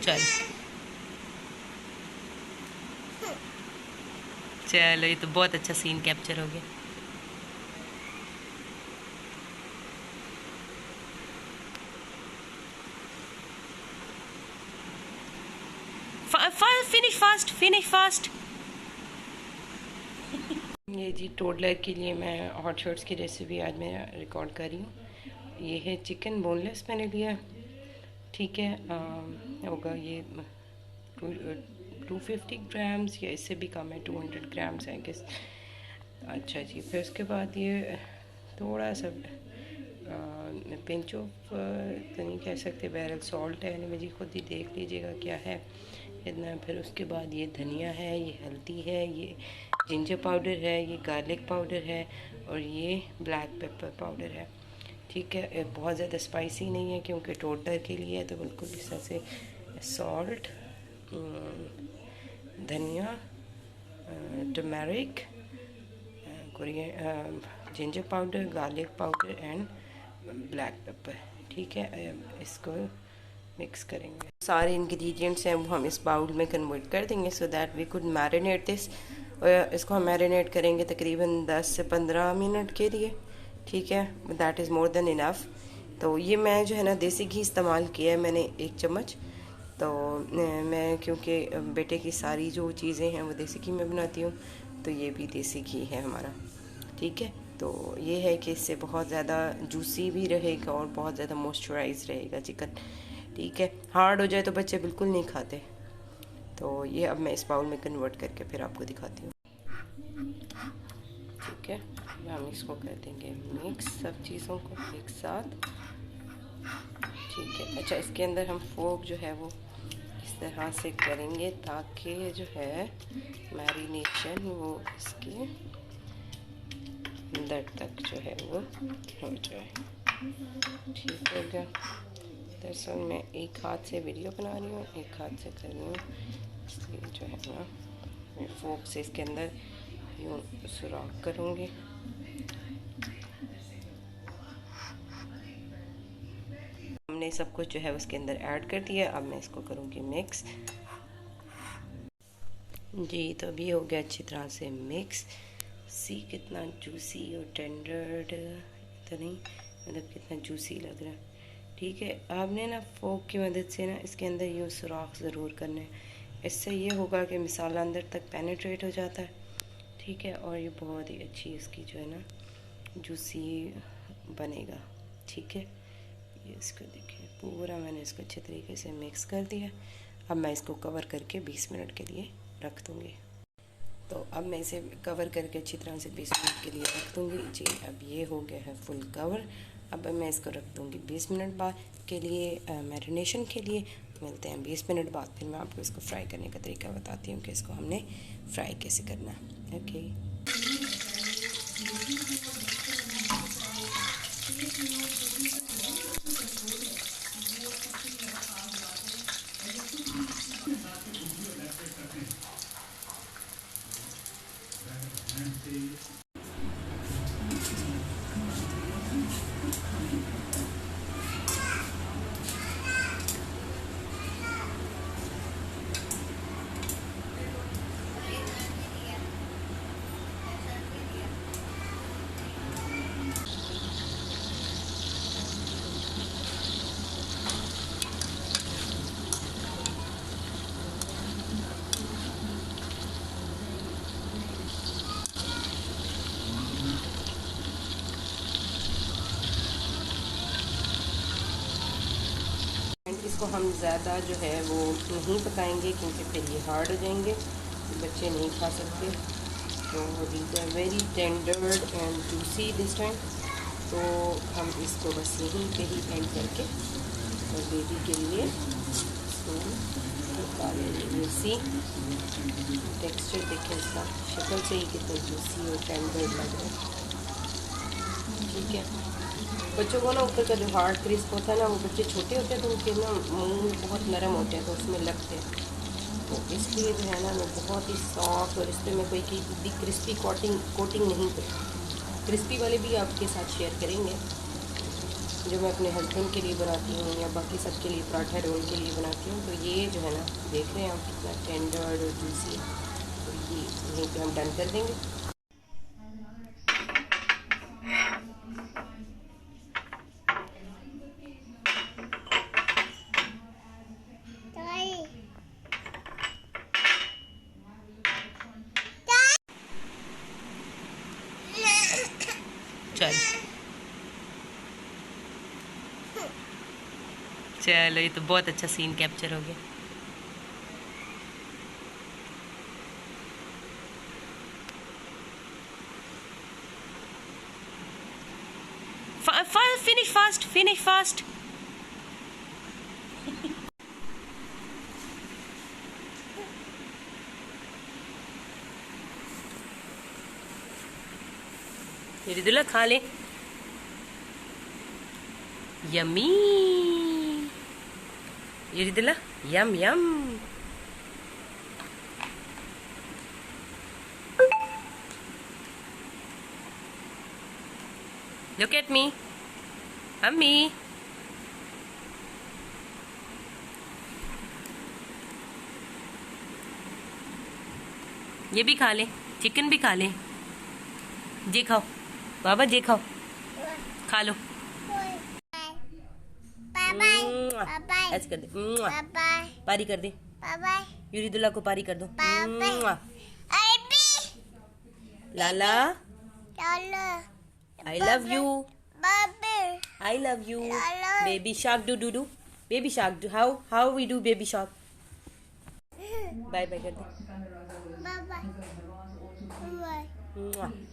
चल चलो, ये तो बहुत अच्छा सीन कैप्चर हो गया। Finish fast, finish fast. ये जी टोडलर के लिए मैं हॉट शॉट्स की रेसिपी आज मैं रिकॉर्ड कर रही हूँ। ये है चिकन बोनलेस मैंने लिया, ठीक है। होगा ये 250 ग्राम्स या इससे भी कम है, 200 ग्राम्स है किस। अच्छा जी, फिर उसके बाद ये थोड़ा सा पिंच ऑफ तो नहीं कह सकते, बैरल सॉल्ट है, यानी मुझे खुद ही देख लीजिएगा क्या है इतना। फिर उसके बाद ये धनिया है, ये हल्दी है, ये जिंजर पाउडर है, ये गार्लिक पाउडर है और ये ब्लैक पेपर पाउडर है, ठीक है। बहुत ज़्यादा स्पाइसी नहीं है क्योंकि टोटल के लिए है, तो बिल्कुल इस तरह से सॉल्ट, धनिया, turmeric, Korean, ginger powder, garlic powder and black pepper, ठीक है। इसको मिक्स करेंगे, सारे इंग्रेडिएंट्स हैं वो हम इस बाउल में कन्वर्ट कर देंगे so that we could marinate this. इसको हम मैरिनेट करेंगे तकरीबन 10 से 15 मिनट के लिए, ठीक है। That is more than enough. तो ये मैं जो है ना देसी घी इस्तेमाल किया है मैंने 1 चम्मच। तो मैं क्योंकि बेटे की सारी जो चीज़ें हैं वो देसी घी में बनाती हूँ, तो ये भी देसी घी है हमारा, ठीक है। तो ये है कि इससे बहुत ज़्यादा जूसी भी रहेगा और बहुत ज़्यादा मॉइस्चराइज रहेगा चिकन, ठीक है। हार्ड हो जाए तो बच्चे बिल्कुल नहीं खाते। तो ये अब मैं इस बाउल में कन्वर्ट करके फिर आपको दिखाती हूँ, ठीक है। हम इसको कर देंगे मिक्स सब चीज़ों को एक साथ, ठीक है। अच्छा, इसके अंदर हम फोक जो है वो इस तरह से करेंगे ताकि जो है मैरिनेशन वो इसके अंदर तक जो है वो हो जाए, ठीक है क्या। दरअसल मैं एक हाथ से वीडियो बना रही हूँ, एक हाथ से कर रही हूँ, इसलिए जो है ना मैं फोक से इसके अंदर यूँ सुराख करूँगी। हमने सब कुछ जो है उसके अंदर ऐड कर दिया, अब मैं इसको करूँगी मिक्स जी। तो अभी हो गया अच्छी तरह से मिक्स। सी कितना जूसी और टेंडर तो नहीं, मतलब कितना जूसी लग रहा है, ठीक है। आपने ना फोक की मदद से ना इसके अंदर यूँ सुराख ज़रूर करना है, इससे ये होगा कि मसाला अंदर तक पेनिट्रेट हो जाता है, ठीक है। और ये बहुत ही अच्छी इसकी जो है ना जूसी बनेगा, ठीक है। ये इसको देखिए पूरा मैंने इसको अच्छे तरीके से मिक्स कर दिया। अब मैं इसको कवर करके 20 मिनट के लिए रख दूँगी। तो अब मैं इसे कवर करके अच्छी तरह से 20 मिनट के लिए रख दूँगी जी। अब ये हो गया है फुल कवर। अब मैं इसको रख दूँगी 20 मिनट बाद के लिए मैरिनेशन के लिए। मिलते हैं 20 मिनट बाद, फिर मैं आपको इसको फ्राई करने का तरीका बताती हूँ कि इसको हमने फ्राई कैसे करना है, ओके। इसको हम ज़्यादा जो है वो नहीं पकाएंगे क्योंकि फिर ये हार्ड हो जाएंगे, बच्चे नहीं खा सकते। तो these are very tender and juicy this time. तो हम इसको बस यहीं पे ही एंड करके और बेबी के लिए इसको निकालेंगे। सी टेक्सचर देखिए इसका, शक्ल से ही कितना जूसी और टेंडर लग रहा है, ठीक है। बच्चों को ना ऊपर का जो हार्ड क्रिस्प होता है ना, वो बच्चे छोटे होते हैं तो उनके ना मुंह बहुत नरम होते हैं तो उसमें लगते हैं, तो इसलिए जो है ना मैं बहुत ही सॉफ्ट और इस पर मैं कोई की क्रिस्पी कोटिंग नहीं करती। क्रिस्पी वाले भी आपके साथ शेयर करेंगे। जो मैं अपने हस्बैंड के लिए बनाती हूँ या बाकी सबके लिए पराठा रोल के लिए बनाती हूँ। तो ये जो है ना, देख रहे हैं आप कितना टेंडर और जूसी है। तो ये यहीं पे हम डन कर देंगे। चलो ये तो बहुत अच्छा सीन कैप्चर हो गया। Finish fast, finish fast. Ridulla खा ले। Yummy. Ridulla yum yum. Look at me, अम्मी। ये भी खा ले, चिकन भी खा ले। जे खाओ बाबा, जे खाओ, खा लो। ऐसे कर दे, पारी कर दे। यूरिदुल्ला को पारी कर दो। लाला, I love you. I love you. Baby shark do do do. Baby shark do how we do baby shark. Bye bye कर दे। Bye bye.